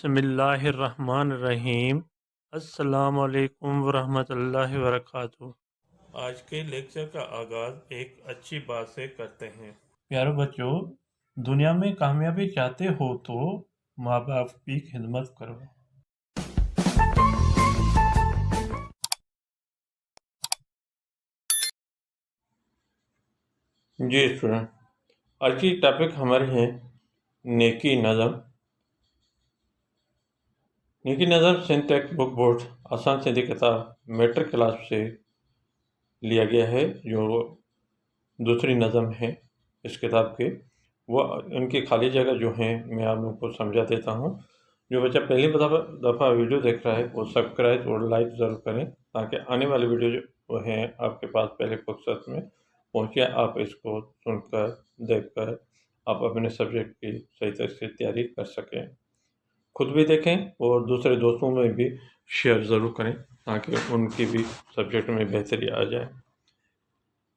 बिस्मिल्लाहिर्रहमानिर्रहीम। अस्सलामुअलैकुम वरहमतुल्लाहि वबरकातुहू। आज के लेक्चर का आगाज़ एक अच्छी बात से करते हैं। प्यारे बच्चों, दुनिया में कामयाबी चाहते हो तो माँ बाप की खिदमत करो। जी स्टूडेंट, आज की टॉपिक हमारे हैं नेकी नज़म। नेकी नज़म सिंध टेक्स्ट बुक बोर्ड आसान सिंधी किताब मैट्रिक क्लास से लिया गया है। जो दूसरी नज़म है इस किताब के, वह उनकी खाली जगह जो हैं मैं आप लोगों को समझा देता हूँ। जो बच्चा पहली दफ़ा वीडियो देख रहा है वो सब्सक्राइब और लाइक ज़रूर करें, ताकि आने वाली वीडियो जो हैं आपके पास पहले फुर्सत में पहुँचे। आप इसको सुनकर देखकर आप अपने सब्जेक्ट की सही तरह से तैयारी कर सकें, खुद भी देखें और दूसरे दोस्तों में भी शेयर ज़रूर करें, ताकि उनकी भी सब्जेक्ट में बेहतरी आ जाए।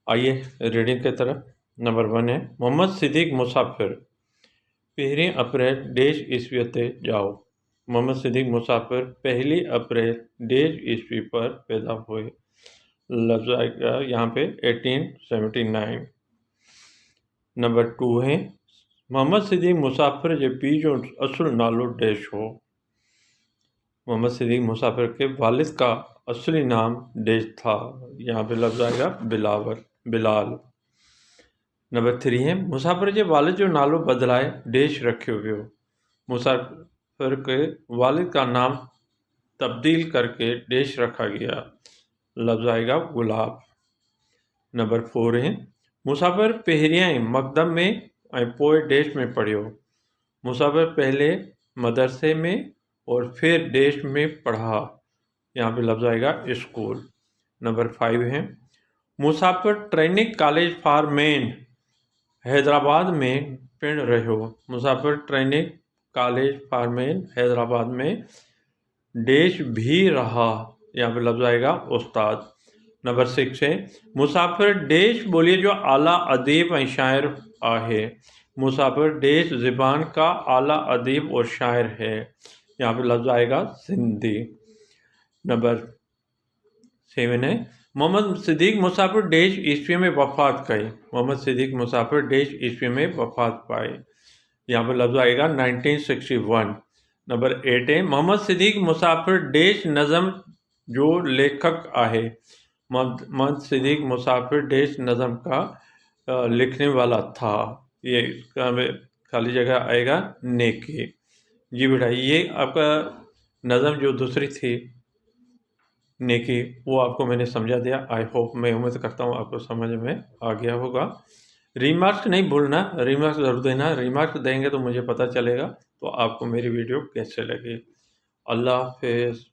आइए रीडिंग की तरफ। नंबर 1 है मोहम्मद सिद्दीक मुसाफिर 1 अप्रैल डेश ईस्वी ते जाओ। मोहम्मद सिद्दीक मुसाफिर 1 अप्रैल डेश ईस्वी पर पैदा हुए। लफ्ज़ आएगा यहाँ पे 1879। नंबर 2 है मोहम्मद सिद्दीक मुसाफिर जे पीउ जो असुल नालो डेश हो। मोहम्मद सिद्दीक मुसाफिर के वालिद का असली नाम डेश था। यहाँ पे लफ्ज़ आएगा बिलाल। नंबर 3 है मुसाफिर जे वालिद जो नालो बदलाए डेश रखियो वियो। मुसाफिर के वालिद का नाम तब्दील करके डेश रखा गया। लफ्ज़ आएगा गुलाब। नंबर 4 है मुसाफिर पहिरियां मकदम में पोइ डेश में पढ़ियो। मुसाफिर पहले मदरसे में और फिर देश में पढ़ा। यहाँ पे लफ्ज़ आएगा स्कूल। नंबर 5 है मुसाफिर training college for main Hyderabad में पिण रहियो। मुसाफिर training college for main Hyderabad में देश भी रहा। यहाँ पे लफ्ज़ आएगा उस्ताद। नंबर 6 है मुसाफिर देश बोलिए जो आला अदीब ऐं शायर आहे। मुसाफिर देश ज़बान का आला अदीब और शायर है। यहाँ पे लफ्ज़ आएगा सिंधी। नंबर 7 है मोहम्मद सिद्दीक मुसाफिर डेश ईस्वी में वफ़ात कई। मोहम्मद सिद्दीक मुसाफिर डेश ईस्वी में वफ़ात पाए। यहाँ पर लफ्ज़ आएगा 1961। नंबर 8 है मोहम्मद सिद्दीक मुसाफिर डेश नज़म जो लेखक आहे। मोहम्मद सिद्दीक मुसाफिर डेश नज़म का लिखने वाला था। ये इसका खाली जगह आएगा नेकी। जी बेटा, ये आपका नज़म जो दूसरी थी नेकी, वो आपको मैंने समझा दिया। आई होप, मैं उम्मीद करता हूँ आपको समझ में आ गया होगा। रिमार्क्स नहीं भूलना, रिमार्क्स ज़रूर देना। रिमार्क्स देंगे तो मुझे पता चलेगा तो आपको मेरी वीडियो कैसे लगी। अल्लाह हाफ़िज़।